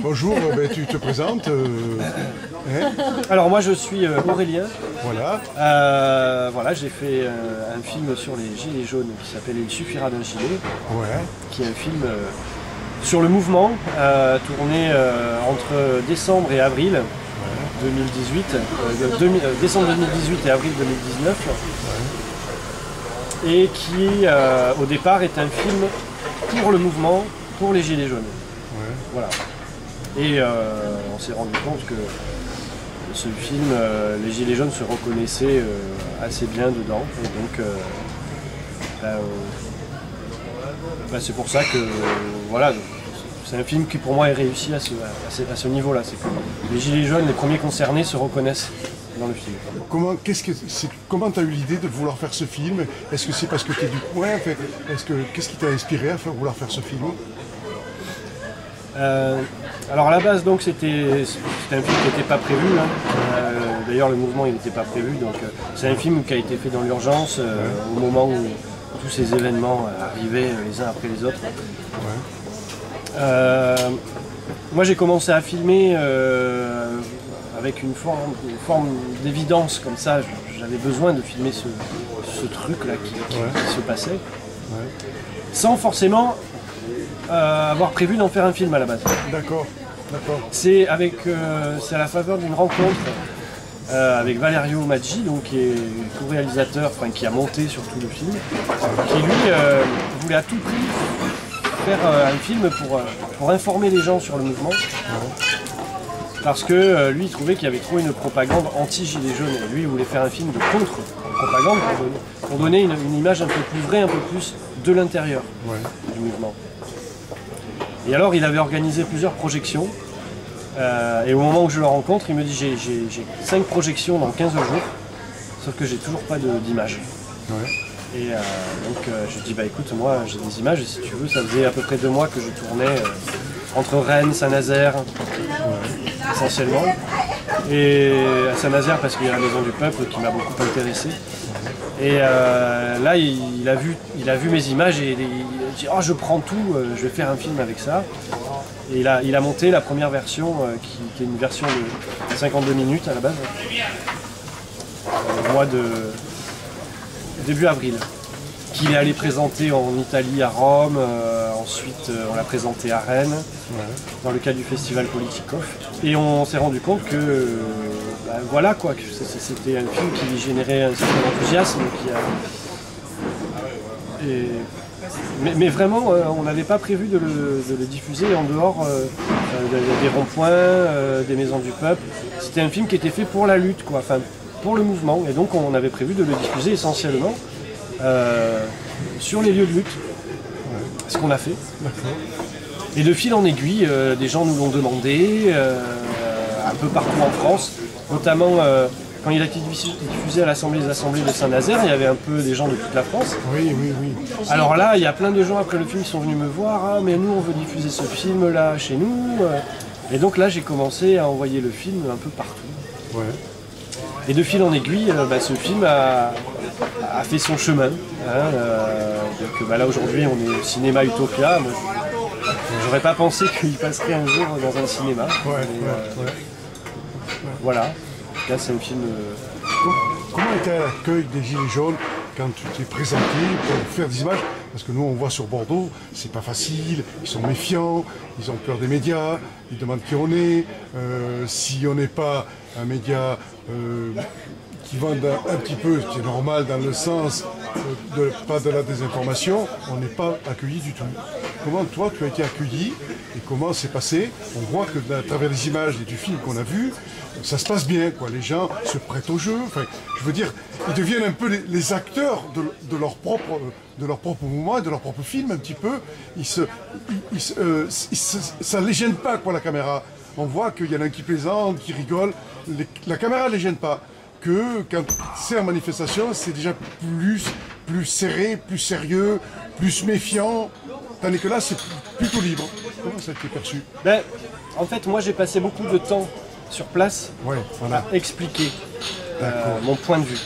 bonjour, tu te présentes hein? Alors moi je suis Aurélien. Voilà. Voilà, j'ai fait un film sur les gilets jaunes qui s'appelle Il suffira d'un gilet, Ouais. qui est un film sur le mouvement, tourné entre décembre et avril 2018, décembre 2018 et avril 2019, et qui au départ est un film pour le mouvement, pour les gilets jaunes. Ouais. Voilà. Et on s'est rendu compte que ce film, les gilets jaunes se reconnaissaient assez bien dedans. Et donc, c'est pour ça que, voilà, c'est un film qui pour moi est réussi à ce niveau-là. C'est que les gilets jaunes, les premiers concernés, se reconnaissent dans le film. Comment tu as eu l'idée de vouloir faire ce film? Est-ce que c'est parce que tu es du coin? Qu'est-ce qui t'a inspiré à vouloir faire ce film? Alors à la base, donc c'était un film qui n'était pas prévu. D'ailleurs, le mouvement il n'était pas prévu. Donc c'est un film qui a été fait dans l'urgence au moment où tous ces événements arrivaient les uns après les autres. Ouais. Moi, j'ai commencé à filmer avec une forme d'évidence comme ça. J'avais besoin de filmer ce truc-là qui se passait, sans forcément avoir prévu d'en faire un film à la base. D'accord. C'est à la faveur d'une rencontre avec Valerio Maggi, donc qui est co-réalisateur, qui a monté surtout le film, qui lui voulait à tout prix faire un film pour informer les gens sur le mouvement, parce que lui il trouvait qu'il y avait trop une propagande anti-gilets jaunes, et lui il voulait faire un film de contre-propagande pour donner une image un peu plus vraie, un peu plus de l'intérieur du mouvement. Et alors il avait organisé plusieurs projections, et au moment où je le rencontre, il me dit j'ai 5 projections dans 15 jours, sauf que j'ai toujours pas d'image. Ouais. Et donc je dis écoute, moi j'ai des images, et si tu veux, ça faisait à peu près 2 mois que je tournais entre Rennes, Saint-Nazaire, essentiellement. Et à Saint-Nazaire parce qu'il y a la Maison du Peuple qui m'a beaucoup intéressé. Et là il a vu mes images et il dit oh je prends tout, je vais faire un film avec ça. Et il a monté la première version qui est une version de 52 minutes à la base, au mois de début avril, qu'il est allé présenter en Italie à Rome, ensuite on l'a présenté à Rennes, dans le cadre du festival Politikov. Et on s'est rendu compte que voilà quoi, que c'était un film qui générait un certain enthousiasme, mais vraiment on n'avait pas prévu de le diffuser en dehors des ronds-points, des maisons du peuple. C'était un film qui était fait pour la lutte, quoi, pour le mouvement, et donc on avait prévu de le diffuser essentiellement sur les lieux de lutte, ce qu'on a fait. Et de fil en aiguille, des gens nous l'ont demandé un peu partout en France, notamment quand il a été diffusé à l'Assemblée des Assemblées de Saint-Nazaire, il y avait un peu des gens de toute la France. Oui. Alors là, il y a plein de gens après le film qui sont venus me voir, mais nous on veut diffuser ce film là chez nous. Et donc là j'ai commencé à envoyer le film un peu partout. Ouais. Et de fil en aiguille, ce film a fait son chemin. Donc là aujourd'hui on est au cinéma Utopia. Moi, j'aurais pas pensé qu'il passerait un jour dans un cinéma. Voilà. En tout cas, c'est un film. Comment était l'accueil des Gilets jaunes quand tu t'es présenté pour faire des images? Parce que nous, on voit sur Bordeaux, c'est pas facile, ils sont méfiants, ils ont peur des médias, ils demandent qui on est. Si on n'est pas un média qui vend un petit peu, ce qui est normal dans le sens pas de la désinformation, on n'est pas accueilli du tout. Comment toi tu as été accueilli et comment c'est passé? On voit que à travers les images et du film qu'on a vu, ça se passe bien, quoi. Les gens se prêtent au jeu. Je veux dire, ils deviennent un peu les acteurs de leur propre mouvement et de leur propre film un petit peu. Ça ne les gêne pas, quoi, la caméra. On voit qu'il y en a un qui plaisante, qui rigole. La caméra ne les gêne pas. Que quand c'est en manifestation, c'est déjà plus serré, plus sérieux, plus méfiant. Tandis que là, c'est plutôt libre. Comment ça a été perçu? En fait, moi j'ai passé beaucoup de temps sur place à expliquer mon point de vue.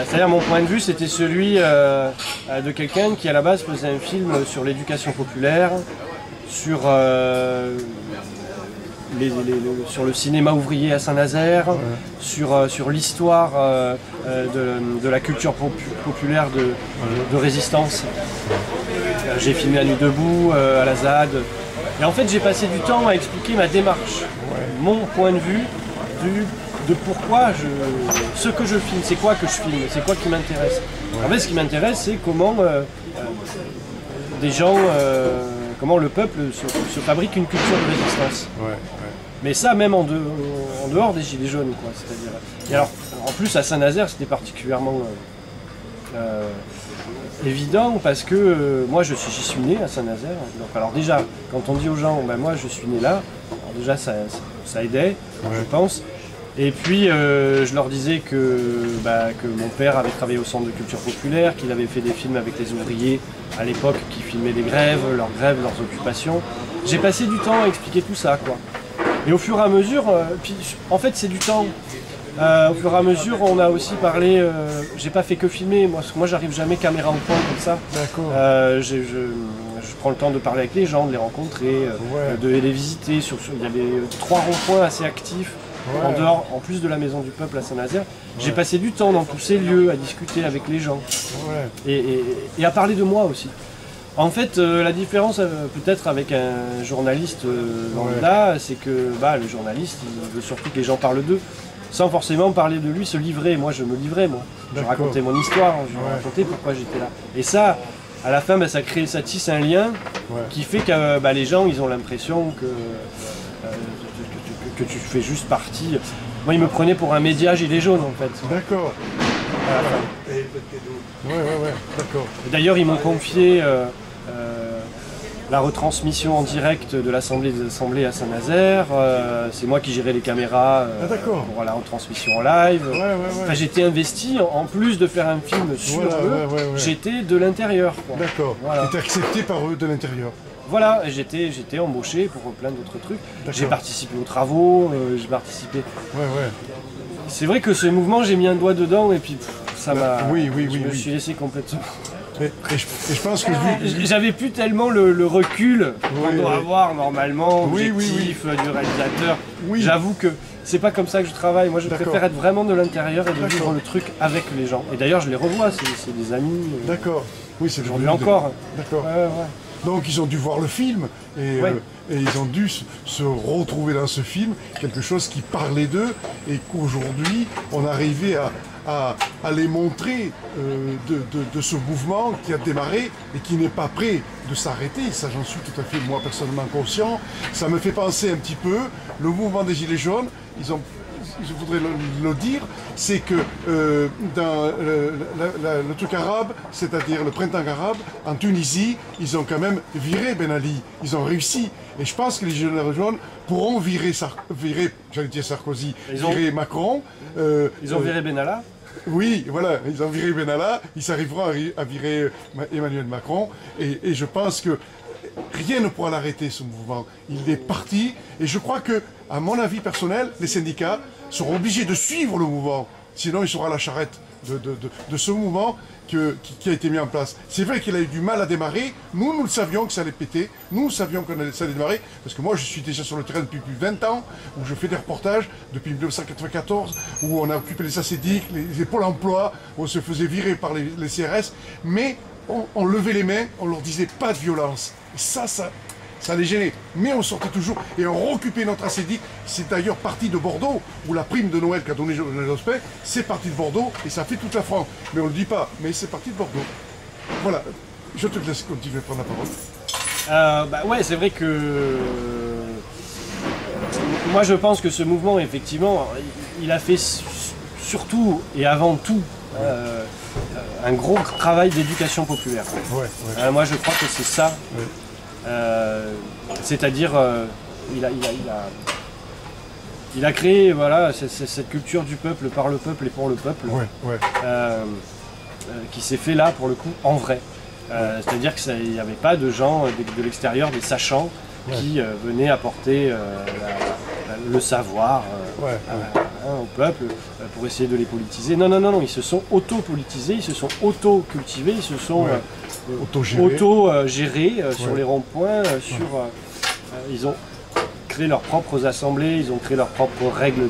C'est-à-dire mon point de vue c'était celui de quelqu'un qui à la base faisait un film sur l'éducation populaire, sur sur le cinéma ouvrier à Saint-Nazaire, sur l'histoire de la culture populaire de résistance. J'ai filmé à Nuit debout, à la ZAD. Et en fait, j'ai passé du temps à expliquer ma démarche, mon point de vue de pourquoi ce que je filme, c'est quoi que je filme, c'est quoi qui m'intéresse. En fait, ce qui m'intéresse, c'est comment des gens, comment le peuple se fabrique une culture de résistance. Mais ça, même en dehors des Gilets jaunes, quoi. C'est-à-dire. Et alors, en plus, à Saint-Nazaire, c'était particulièrement évident parce que moi, j'y suis né à Saint-Nazaire. Donc, alors déjà, quand on dit aux gens, ben, moi, je suis né là, alors déjà, ça aidait, je pense. Et puis, je leur disais que mon père avait travaillé au Centre de culture populaire, qu'il avait fait des films avec les ouvriers à l'époque qui filmaient les grèves, leurs occupations. J'ai passé du temps à expliquer tout ça, quoi. Et au fur et à mesure, puis en fait c'est du temps. Au fur et à mesure, on a aussi parlé. J'ai pas fait que filmer. Moi, j'arrive jamais caméra au point comme ça. D'accord. Je prends le temps de parler avec les gens, de les rencontrer, de les visiter. Il y avait 3 ronds-points assez actifs. En dehors, en plus de la Maison du Peuple à Saint-Nazaire, j'ai passé du temps dans tous ces lieux à discuter avec les gens et à parler de moi aussi. En fait, la différence peut-être avec un journaliste lambda, c'est que le journaliste, il veut surtout que les gens parlent d'eux, sans forcément parler de lui, se livrer. Moi, je me livrais, moi. Je racontais mon histoire, je racontais pourquoi j'étais là. Et ça, à la fin, ça tisse un lien qui fait que les gens, ils ont l'impression que tu fais juste partie. Moi, ils me prenaient pour un média gilet jaune, en fait. D'accord. D'accord. D'ailleurs, ils m'ont confié la retransmission en direct de l'Assemblée des Assemblées à Saint-Nazaire. C'est moi qui gérais les caméras pour la retransmission en live. Enfin, j'étais investi, en plus de faire un film sur eux, j'étais de l'intérieur. D'accord. Voilà. Tu étais accepté par eux de l'intérieur. Voilà, j'étais embauché pour plein d'autres trucs. J'ai participé aux travaux, j'ai participé... C'est vrai que ce mouvement, j'ai mis un doigt dedans et puis ça m'a... Je me suis laissé complètement... Et je pense que j'avais plus tellement le recul qu'on doit avoir normalement, objectif du réalisateur. J'avoue que c'est pas comme ça que je travaille. Moi, je préfère être vraiment de l'intérieur et de vivre le truc avec les gens. Et d'ailleurs, je les revois, c'est des amis. D'accord. Oui, c'est aujourd'hui encore. D'accord. Donc ils ont dû voir le film et ils ont dû se retrouver dans ce film, quelque chose qui parlait d'eux et qu'aujourd'hui on arrivait à les montrer de ce mouvement qui a démarré et qui n'est pas prêt de s'arrêter. Ça, j'en suis tout à fait moi personnellement conscient. Ça me fait penser un petit peu, le mouvement des Gilets jaunes, je voudrais le dire, c'est que dans le truc arabe, c'est-à-dire le printemps arabe, en Tunisie, ils ont quand même viré Ben Ali. Ils ont réussi. Et je pense que les Gilets jaunes pourront virer Sarkozy, virer Macron. Ils ont viré Benalla. Oui, voilà, ils ont viré Benalla. Ils arriveront à virer Emmanuel Macron. Et je pense que rien ne pourra l'arrêter, ce mouvement. Il est parti. Et je crois que, à mon avis personnel, les syndicats seront obligés de suivre le mouvement. Sinon, ils seront à la charrette de ce mouvement qui a été mis en place. C'est vrai qu'il a eu du mal à démarrer. Nous le savions que ça allait péter. Nous savions que ça allait démarrer. Parce que moi, je suis déjà sur le terrain depuis plus de 20 ans, où je fais des reportages depuis 1994, où on a occupé les SACEDIC, les pôles emploi, où on se faisait virer par les CRS. Mais on levait les mains, on leur disait pas de violence. Et ça les gênait. Mais on sortait toujours et on récupérait notre ACDIC. C'est d'ailleurs parti de Bordeaux, où la prime de Noël qu'a donné Jospin, c'est parti de Bordeaux et ça fait toute la France. Mais on ne le dit pas, mais c'est parti de Bordeaux. Voilà, je te laisse continuer à prendre la parole. C'est vrai que... moi je pense que ce mouvement, effectivement, il a fait surtout et avant tout un gros travail d'éducation populaire. Moi je crois que c'est ça. C'est-à-dire, il a créé cette culture du peuple, par le peuple et pour le peuple, qui s'est fait là pour le coup en vrai. C'est-à-dire qu'il n'y avait pas de gens de l'extérieur, des sachants, qui venaient apporter le savoir au peuple pour essayer de les politiser. Non, ils se sont auto-politisés, ils se sont auto-cultivés, ils se sont auto-gérés sur les ronds-points, ils ont créé leurs propres assemblées, ils ont créé leurs propres règles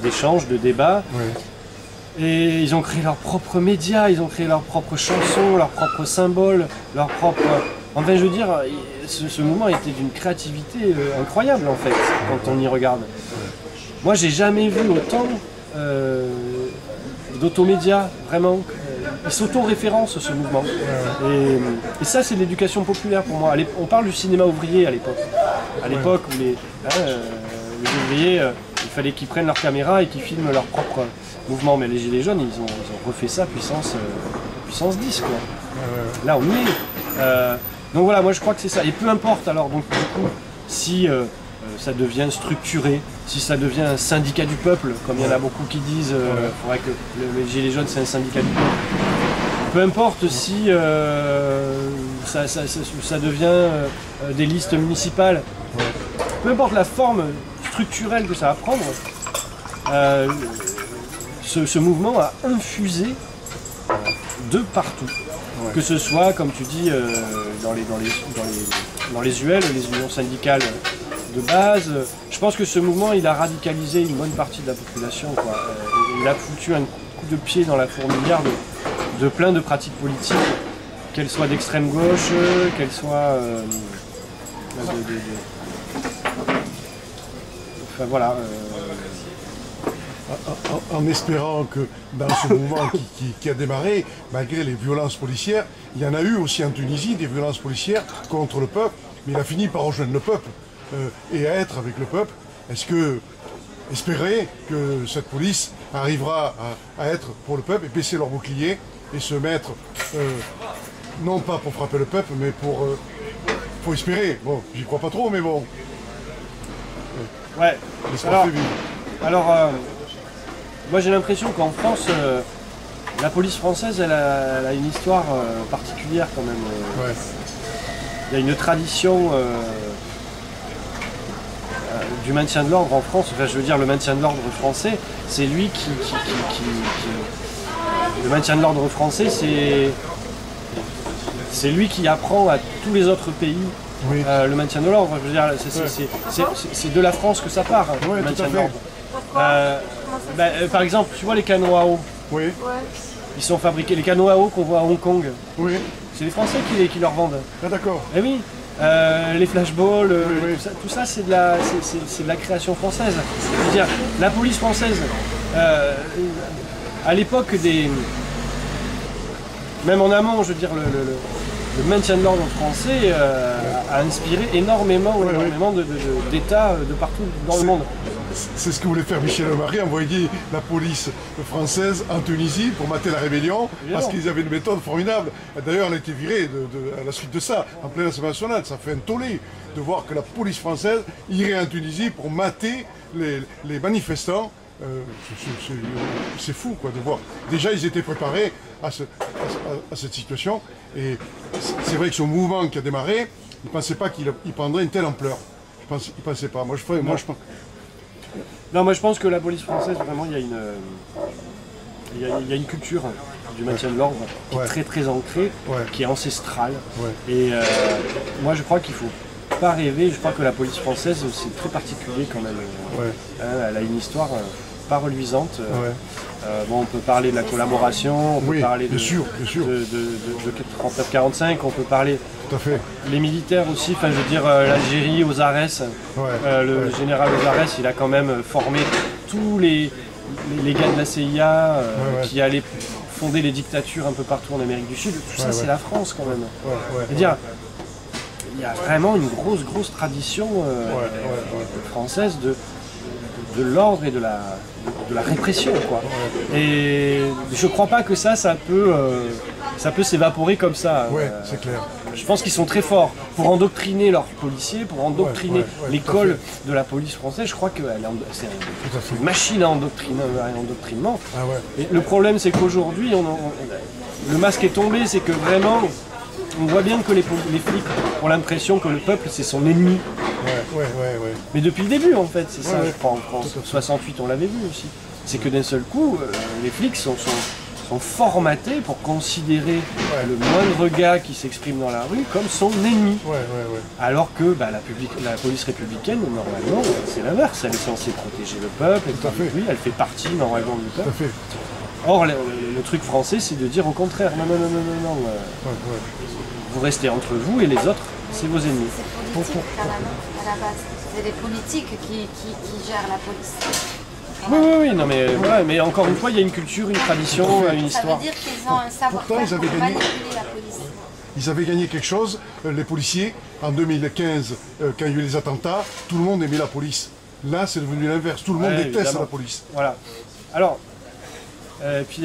d'échange, de débat. Ouais. Et ils ont créé leurs propres médias, ils ont créé leurs propres chansons, leurs propres symboles, leurs propres... Enfin, je veux dire, ce mouvement était d'une créativité incroyable, en fait, quand on y regarde. Moi, j'ai jamais vu autant d'automédias, vraiment. Il s'auto-référence, ce mouvement. Et ça, c'est l'éducation populaire pour moi. On parle du cinéma ouvrier à l'époque. À l'époque où les ouvriers, il fallait qu'ils prennent leur caméra et qu'ils filment leur propre mouvement. Mais les Gilets jaunes, ils ont refait ça puissance 10, quoi. Là, on y est. Donc voilà, moi je crois que c'est ça. Et peu importe alors, donc du coup, si ça devient structuré, si ça devient un syndicat du peuple, comme il y en a beaucoup qui disent, faudrait que les Gilets jaunes c'est un syndicat du peuple. Peu importe si ça devient des listes municipales, peu importe la forme structurelle que ça va prendre, ce mouvement a infusé de partout. Que ce soit, comme tu dis, dans les UL, les unions syndicales de base. Je pense que ce mouvement, il a radicalisé une bonne partie de la population, quoi. Il a foutu un coup de pied dans la fourmilière de plein de pratiques politiques, qu'elles soient d'extrême gauche, qu'elles soient... Enfin voilà... En espérant que dans ce mouvement qui a démarré, malgré les violences policières, il y en a eu aussi en Tunisie des violences policières contre le peuple, mais il a fini par rejoindre le peuple et à être avec le peuple. Est-ce que espérer que cette police arrivera à être pour le peuple et baisser leurs boucliers et se mettre, non pas pour frapper le peuple, mais faut espérer. Bon, j'y crois pas trop, mais bon. Ouais. L'espoir fait vivre. Alors, moi j'ai l'impression qu'en France, la police française, elle a une histoire particulière quand même. Ouais. Il y a une tradition du maintien de l'ordre en France. Enfin, je veux dire, le maintien de l'ordre français, c'est lui qui... Le maintien de l'ordre français, c'est lui qui apprend à tous les autres pays le maintien de l'ordre. Je veux dire, c'est de la France que ça part, le maintien de l'ordre. Par exemple, tu vois les canons à eau. Oui. Ils sont fabriqués, les canons à eau qu'on voit à Hong Kong. Oui. C'est les Français qui leur vendent. Ah d'accord. Eh oui. Les flashballs, tout ça c'est de la création française. Je veux dire, la police française, à l'époque même en amont, je veux dire, le maintien de l'ordre français a inspiré énormément d'États de partout dans le monde. C'est ce que voulait faire Michel Lemaré, envoyer la police française en Tunisie pour mater la rébellion, parce qu'ils avaient une méthode formidable. D'ailleurs, elle a été virée à la suite de ça, en pleine Assemblée nationale. Ça fait un tollé de voir que la police française irait en Tunisie pour mater les manifestants. C'est fou, quoi, de voir. Déjà, ils étaient préparés à cette situation. Et c'est vrai que ce mouvement qui a démarré, ils ne pensaient pas qu'il prendrait une telle ampleur. Ils ne pensaient pas. Moi, je pense... Non, moi je pense que la police française, vraiment, il y a une culture du maintien de l'ordre qui est très très ancrée, qui est ancestrale. Et moi je crois qu'il ne faut pas rêver, je crois que la police française c'est très particulier quand même. Elle a une histoire pas reluisante. Bon, on peut parler de la collaboration, on peut parler de 39-45, on peut parler les militaires aussi, enfin je veux dire l'Algérie aux Arès, le général aux Arès, il a quand même formé tous les gars de la CIA qui allaient fonder les dictatures un peu partout en Amérique du Sud, tout ça c'est la France quand même. C'est-à-dire, il y a vraiment une grosse tradition française de l'ordre et de la répression, quoi. Et je crois pas que ça peut s'évaporer comme ça. C'est clair. Je pense qu'ils sont très forts pour endoctriner leurs policiers, pour endoctriner l'école de la police française. Je crois que c'est une machine à endoctrinement. Et le problème, c'est qu'aujourd'hui, le masque est tombé, c'est que vraiment, on voit bien que les flics ont l'impression que le peuple, c'est son ennemi. Mais depuis le début, en fait, c'est ça, je crois, en France. 68, on l'avait vu aussi. C'est que d'un seul coup, les flics sont sont formatés pour considérer le moindre gars qui s'exprime dans la rue comme son ennemi. Alors que la police républicaine, normalement, c'est l'inverse. Elle est censée protéger le peuple, et elle fait partie normalement du peuple. Or, le truc français, c'est de dire au contraire, non. Vous restez entre vous et les autres, c'est vos ennemis. C'est politique à la base. C'est les politiques qui gèrent la police. Oui, non, mais encore une fois, il y a une culture, une tradition, une histoire. Ça veut dire qu'ils ont un savoir-faire pour manipuler la police. Ils avaient gagné quelque chose, les policiers, en 2015, quand il y a eu les attentats, tout le monde aimait la police. Là, c'est devenu l'inverse, tout le monde déteste la police. Voilà. Alors, puis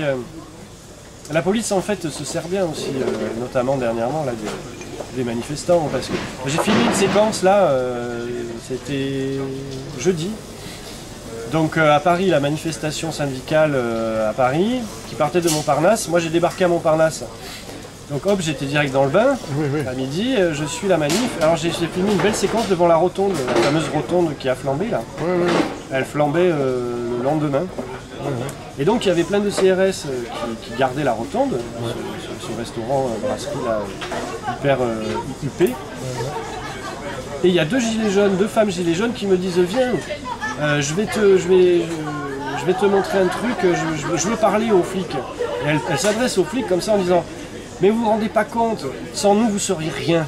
la police, en fait, se sert bien aussi, notamment dernièrement, là, des manifestants, parce que j'ai filmé une séquence, là, c'était jeudi. Donc à Paris, la manifestation syndicale à Paris, qui partait de Montparnasse. Moi j'ai débarqué à Montparnasse. Donc hop, j'étais direct dans le bain, à midi, je suis la manif. Alors j'ai filmé une belle séquence devant la rotonde, la fameuse rotonde qui a flambé là. Elle flambait le lendemain. Et donc il y avait plein de CRS qui gardaient la rotonde, ce restaurant brasserie là, hyper huppé. Et il y a deux femmes gilets jaunes qui me disent viens, je vais te montrer un truc, je veux parler aux flics. Et elle s'adresse aux flics comme ça en disant mais vous vous rendez pas compte, sans nous vous seriez rien.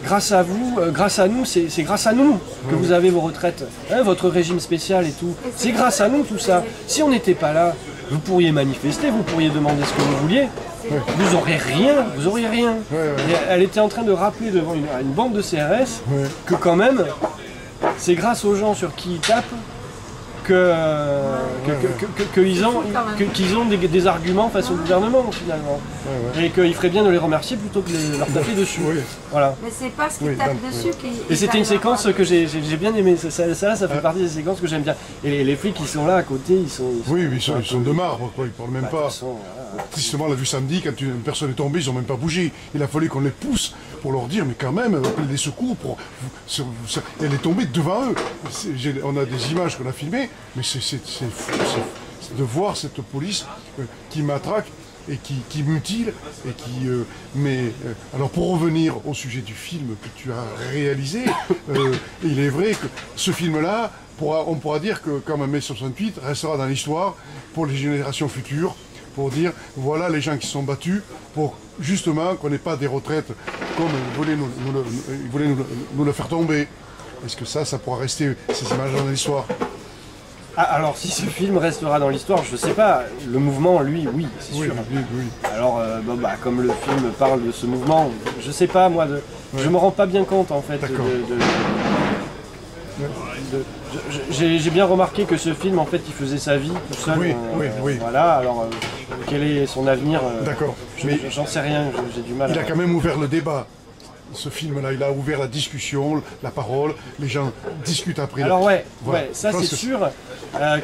Grâce à vous, grâce à nous, c'est grâce à nous que vous avez vos retraites, hein, votre régime spécial et tout. C'est grâce à nous tout ça. Si on n'était pas là, vous pourriez manifester, vous pourriez demander ce que vous vouliez. Vous auriez rien. Et elle était en train de rappeler devant une bande de CRS que quand même, c'est grâce aux gens sur qui ils tapent qu'ils ont des arguments face au gouvernement finalement. Et qu'il ferait bien de les remercier plutôt que de leur taper dessus. Voilà. Mais c'est pas ce qu'ils tapent dessus Et c'était une séquence que j'ai bien aimé. Ça fait partie des séquences que j'aime bien. Et les flics qui sont là à côté, ils sont de marbre, quoi. Ils parlent même pas. Tristement, on l'a vu samedi, quand une personne est tombée, ils n'ont même pas bougé. Il a fallu qu'on les pousse pour leur dire, mais quand même, appelez les secours. Elle est tombée devant eux. On a des images qu'on a filmées, mais c'est fou de voir cette police qui matraque et qui mutile et qui alors pour revenir au sujet du film que tu as réalisé, il est vrai que ce film-là, on pourra dire que comme un mai 68 restera dans l'histoire pour les générations futures, pour dire voilà les gens qui se sont battus pour justement qu'on n'ait pas des retraites comme ils voulaient nous le faire tomber. Est-ce que ça pourra rester, ces images dans l'histoire? Alors si ce film restera dans l'histoire, je sais pas, le mouvement lui, oui, c'est sûr. Oui. Alors comme le film parle de ce mouvement, je sais pas moi, je me rends pas bien compte en fait j'ai bien remarqué que ce film en fait il faisait sa vie tout seul. Voilà, alors quel est son avenir? D'accord. J'en sais rien, j'ai du mal. Il a quand même ouvert le débat. Ce film-là, il a ouvert la discussion, la parole, les gens discutent après. Alors ça c'est sûr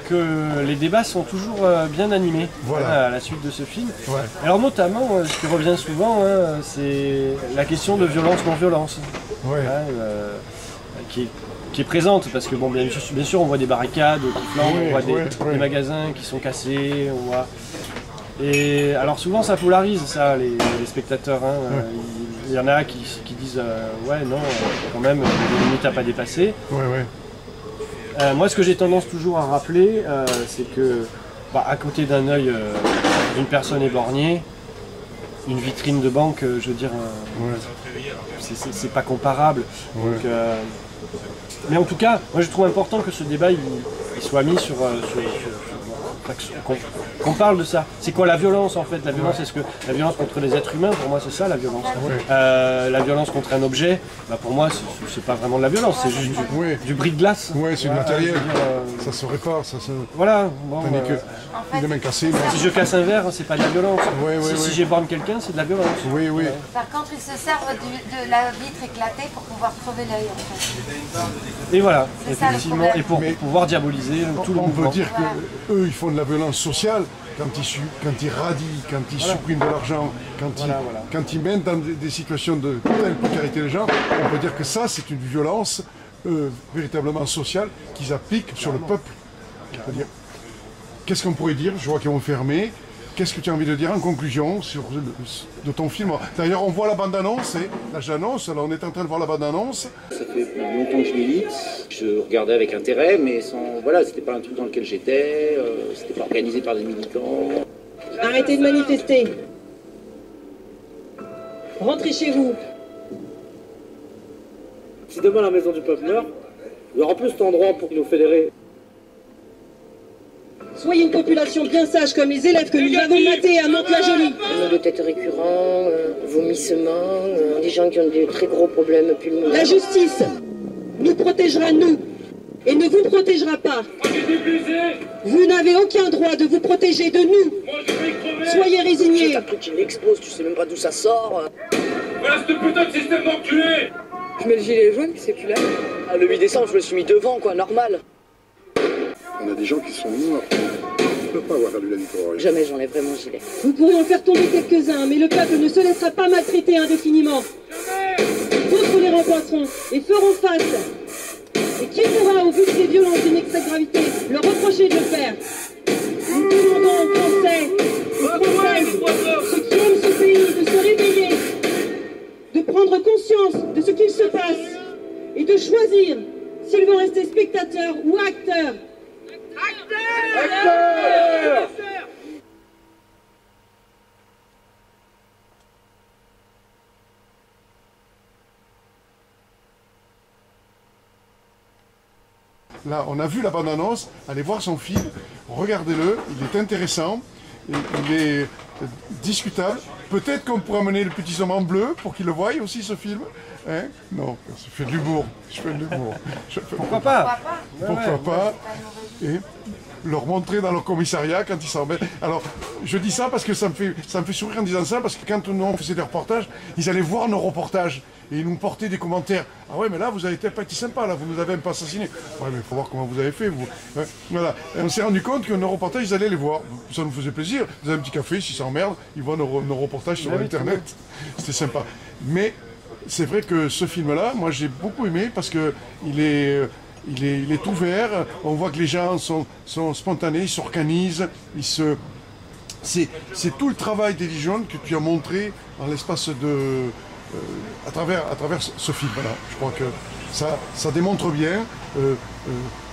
que les débats sont toujours bien animés à la suite de ce film. Alors notamment, ce qui revient souvent, c'est la question de violence-non-violence, qui est présente, parce que bon, bien sûr on voit des barricades qui flambent, on voit des magasins qui sont cassés, on voit... Et alors souvent ça polarise ça, les spectateurs. Il y en a qui disent non, quand même, des limites à pas dépasser. Moi ce que j'ai tendance toujours à rappeler, c'est que à côté d'un œil d'une personne éborgnée, une vitrine de banque, je veux dire, c'est pas comparable. Donc, mais en tout cas, moi je trouve important que ce débat il soit mis sur qu'on parle de ça. C'est quoi la violence en fait? La violence, est-ce que la violence contre les êtres humains, pour moi c'est ça la violence. La violence contre un objet, pour moi c'est pas vraiment de la violence, c'est juste du bris de glace. C'est du matériel, ça se répare, ça se... Voilà, il est même cassé. Si je casse un verre, c'est pas de la violence. Si j'éborgne quelqu'un, c'est de la violence. Par contre, ils se servent de la vitre éclatée pour pouvoir crever l'œil en fait. Et voilà, effectivement, et pour pouvoir diaboliser tout le mouvement. On peut dire qu'eux, ils font de la violence sociale quand ils radient, quand ils suppriment de l'argent, quand ils mettent dans des situations de telle précarité les gens, on peut dire que ça, c'est une violence véritablement sociale qu'ils appliquent sur le peuple. C'est-à-dire, qu'est-ce qu'on pourrait dire? Je vois qu'ils vont fermer. qu'est-ce que tu as envie de dire en conclusion de ton film? D'ailleurs, on voit la bande-annonce, là j'annonce, alors on est en train de voir la bande-annonce. Ça fait longtemps que je milite, je regardais avec intérêt, mais sans, voilà, c'était pas un truc dans lequel j'étais, c'était pas organisé par des militants. Arrêtez de manifester. Rentrez chez vous. Si demain la Maison du Peuple meurt, il y aura plus cet endroit pour nous fédérer. Soyez une population bien sage comme les élèves que nous avons matés à Mantes-la-Jolie. Mal de tête récurrents, vomissements, des gens qui ont de très gros problèmes pulmonaires. La justice nous protégera, nous, et ne vous protégera pas. Vous n'avez aucun droit de vous protéger de nous. Soyez résignés. C'est un truc qui l'expose, tu sais même pas d'où ça sort. Voilà ce putain de système d'enculé. Je mets le gilet jaune, puis c'est plus là. Ah, le 8 décembre, je me suis mis devant, quoi, normal. On a des gens qui sont morts. On ne peut pas avoir allu la victoire. Jamais j'enlèverai mon gilet. Nous pourrions faire tomber quelques-uns, mais le peuple ne se laissera pas maltraiter indéfiniment. D'autres les remplaceront et feront face. Et qui pourra, au vu de ces violences d'une extrême gravité, leur reprocher de le faire? Nous demandons aux Français, aux Françaises, ceux qui aiment ce pays, de se réveiller, de prendre conscience de ce qu'il se passe et de choisir s'ils vont rester spectateurs ou acteurs. Là, on a vu la bande-annonce, allez voir son film, regardez-le, il est intéressant, il est discutable. Peut-être qu'on pourrait amener le petit homme en bleu pour qu'il le voie aussi, ce film. Hein? Non, je fais de l'humour. Pourquoi pas? Pourquoi pas? Et leur montrer dans leur commissariat quand ils s'en mettent. Alors, je dis ça parce que ça me fait sourire en disant ça, parce que quand nous on faisait des reportages, ils allaient voir nos reportages et ils nous portaient des commentaires. Ah ouais, mais là, vous avez pas été sympa, là, vous nous avez même pas assassiné. Ouais, mais il faut voir comment vous avez fait, vous. Ouais, voilà. Et on s'est rendu compte que nos reportages, ils allaient les voir. Ça nous faisait plaisir. Vous avez un petit café, si ça emmerde, ils voient nos reportages sur Internet. C'était sympa. Mais c'est vrai que ce film-là, moi, j'ai beaucoup aimé parce que il est ouvert, on voit que les gens sont spontanés, ils s'organisent, c'est tout le travail d'Elie Jaune que tu as montré en l'espace de... à travers ce film-là. Je crois que ça démontre bien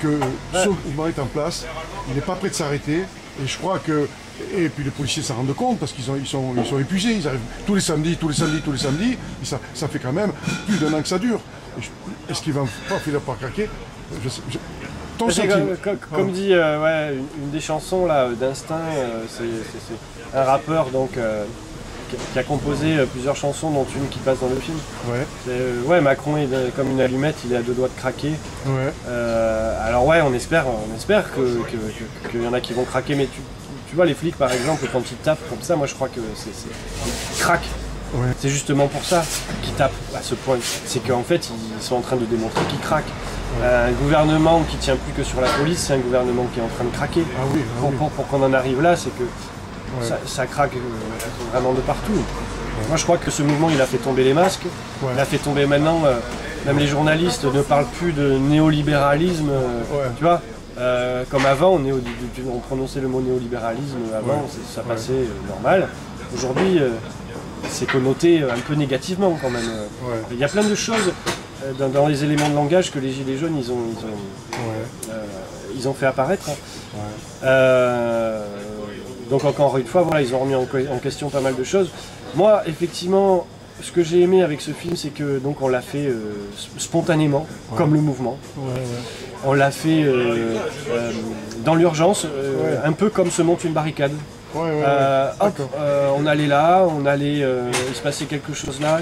que ce mouvement est en place, il n'est pas prêt de s'arrêter, et je crois que... Et puis les policiers s'en rendent compte parce qu'ils sont épuisés, ils arrivent tous les samedis, et ça fait quand même plus d'1 an que ça dure. Est-ce qu'ils vont pas finir par craquer? Ton sentiment. Comme dit une des chansons là d'Instinct, c'est un rappeur donc qui a composé plusieurs chansons, dont une qui passe dans le film. Ouais. Macron est comme une allumette, il est à 2 doigts de craquer. Ouais. Alors ouais, on espère qu'il y en a qui vont craquer, mais tu vois les flics par exemple quand ils tapent comme ça, moi je crois que ils craquent. Ouais. C'est justement pour ça qu'ils tapent à ce point. C'est qu'en fait ils sont en train de démontrer qu'ils craquent. Ouais. Un gouvernement qui tient plus que sur la police, c'est un gouvernement qui est en train de craquer. Pour qu'on en arrive là, c'est que ça craque vraiment de partout. Ouais. Moi je crois que ce mouvement il a fait tomber les masques, il a fait tomber maintenant, même les journalistes ne parlent plus de néolibéralisme, tu vois. Comme avant, on prononçait le mot néolibéralisme, avant ça passait normal. Aujourd'hui, c'est connoté un peu négativement quand même. Il y a plein de choses dans les éléments de langage que les Gilets jaunes ils ont fait apparaître. Donc encore une fois, voilà, ils ont remis en question pas mal de choses. Moi, effectivement, ce que j'ai aimé avec ce film, c'est que donc on l'a fait spontanément, comme le mouvement. On l'a fait dans l'urgence, un peu comme se monte une barricade. On allait là, il se passait quelque chose là,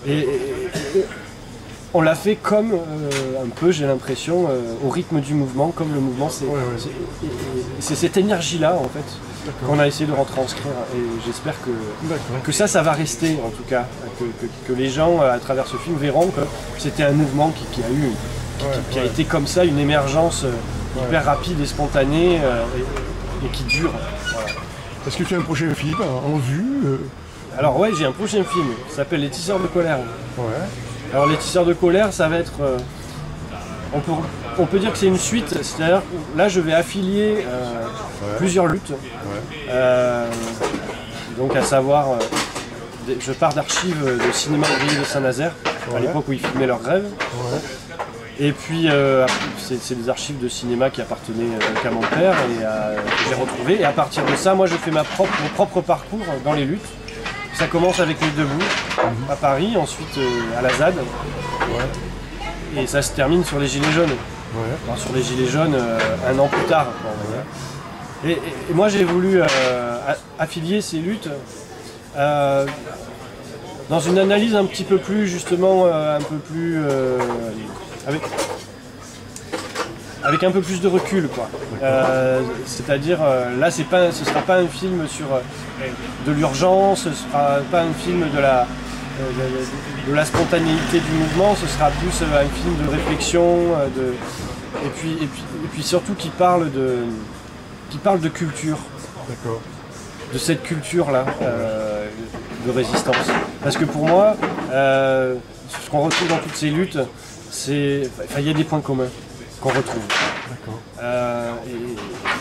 et on l'a fait comme un peu, j'ai l'impression, au rythme du mouvement, comme le mouvement. C'est cette énergie-là, en fait, qu'on a essayé de retranscrire. Et j'espère que ça va rester, en tout cas. Que les gens, à travers ce film, verront que c'était un mouvement qui a été comme ça, une émergence hyper rapide et spontanée, et qui dure. Voilà. Est-ce que tu as un prochain film en vue Alors ouais, j'ai un prochain film qui s'appelle Les Tisseurs de colère. Alors les Tisseurs de colère, ça va être... on peut dire que c'est une suite, c'est-à-dire que là je vais affilier plusieurs luttes. Donc à savoir, je pars d'archives de cinéma ouvrier de Saint-Nazaire, à l'époque où ils filmaient leur grève. Et puis c'est des archives de cinéma qui appartenaient donc à mon père et que j'ai retrouvé. Et à partir de ça, moi je fais mon propre parcours dans les luttes. Ça commence avec Nuit debout à Paris, ensuite à la ZAD. Et ça se termine sur les Gilets jaunes. Alors, sur les Gilets jaunes, un an plus tard. Et moi j'ai voulu affilier ces luttes dans une analyse un petit peu plus, justement, un peu plus... avec un peu plus de recul, quoi. C'est-à-dire, là, ce sera pas un film sur de l'urgence, ce sera pas un film de la spontanéité du mouvement, ce sera plus un film de réflexion, et puis surtout qui parle de culture. D'accord. De cette culture-là, de résistance. Parce que pour moi, ce qu'on retrouve dans toutes ces luttes, il y a des points communs qu'on retrouve.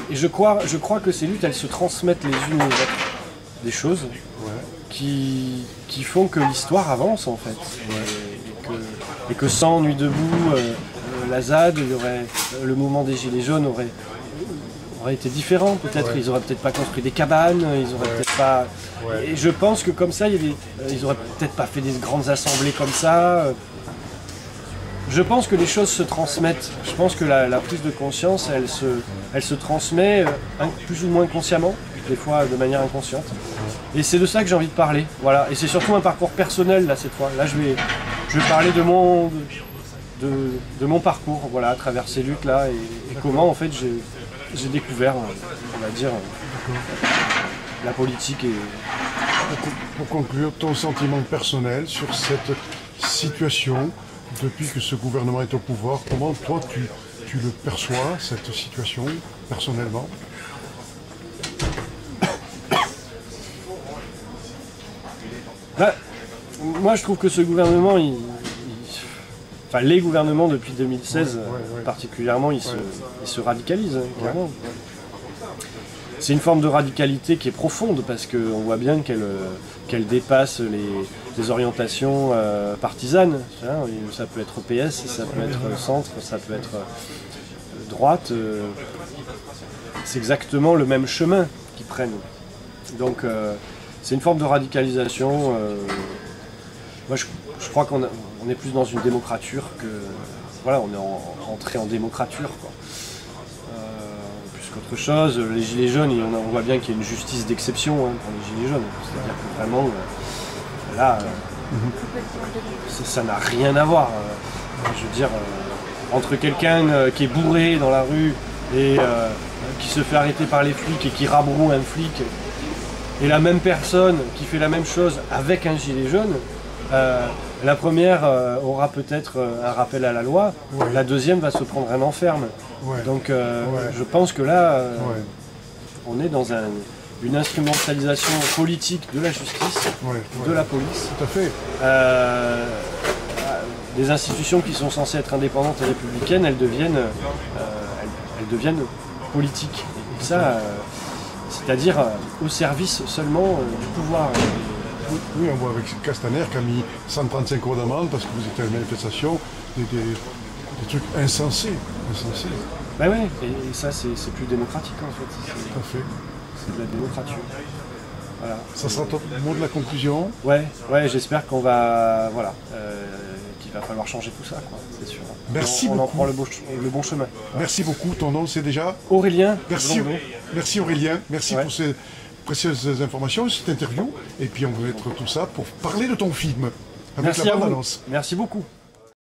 Et je crois que ces luttes, elles se transmettent les unes aux autres. Des choses qui font que l'histoire avance, en fait. Et que sans Nuit debout, la ZAD, le mouvement des Gilets jaunes aurait été différent, peut-être. Ils auraient peut-être pas construit des cabanes, ils auraient peut-être pas... Et je pense que comme ça, ils auraient peut-être pas fait des grandes assemblées comme ça. Je pense que les choses se transmettent. Je pense que la prise de conscience, elle se transmet plus ou moins consciemment, des fois de manière inconsciente. Et c'est de ça que j'ai envie de parler. Voilà. Et c'est surtout un parcours personnel, là, cette fois. Là, je vais parler de mon parcours, voilà, à travers ces luttes-là, et comment, en fait, j'ai découvert, on va dire, la politique. Pour conclure, ton sentiment personnel sur cette situation, depuis que ce gouvernement est au pouvoir, comment toi tu le perçois, cette situation, personnellement? Moi je trouve que ce gouvernement, enfin les gouvernements depuis 2016 particulièrement, ils se radicalisent, clairement. C'est une forme de radicalité qui est profonde parce qu'on voit bien qu'elle dépasse les orientations partisanes. Ça peut être PS, ça peut être centre, ça peut être droite. C'est exactement le même chemin qu'ils prennent. Donc c'est une forme de radicalisation. Moi je crois qu'on est plus dans une démocrature que... Voilà, on est entré en démocrature, quoi. Autre chose, les Gilets jaunes, on voit bien qu'il y a une justice d'exception pour les Gilets jaunes. C'est-à-dire que vraiment, là, ça n'a rien à voir. Je veux dire, entre quelqu'un qui est bourré dans la rue et qui se fait arrêter par les flics et qui rabroue un flic, et la même personne qui fait la même chose avec un gilet jaune, la première aura peut-être un rappel à la loi, la deuxième va se prendre un enferme. Donc je pense que là, on est dans une instrumentalisation politique de la justice, de la police. Tout à fait. Des institutions qui sont censées être indépendantes et républicaines, elles deviennent politiques. Et ça, c'est-à-dire au service seulement du pouvoir. Oui, on voit avec Castaner qui a mis 135 € d'amende parce que vous étiez à une manifestation, des trucs insensés. Ben oui, et ça c'est plus démocratique en fait. Tout à fait. C'est de la démocratie. Voilà. Ça sera ton mot de la conclusion? Ouais, j'espère qu'on va... Voilà. Qu'il va falloir changer tout ça, quoi, c'est sûr. Merci beaucoup. On en prend le bon chemin. Merci beaucoup. Ton nom c'est déjà? Aurélien. Merci Aurélien. Merci pour ces précieuses informations, cette interview. Et puis on va mettre tout ça pour parler de ton film avec la bande-annonce. Merci beaucoup.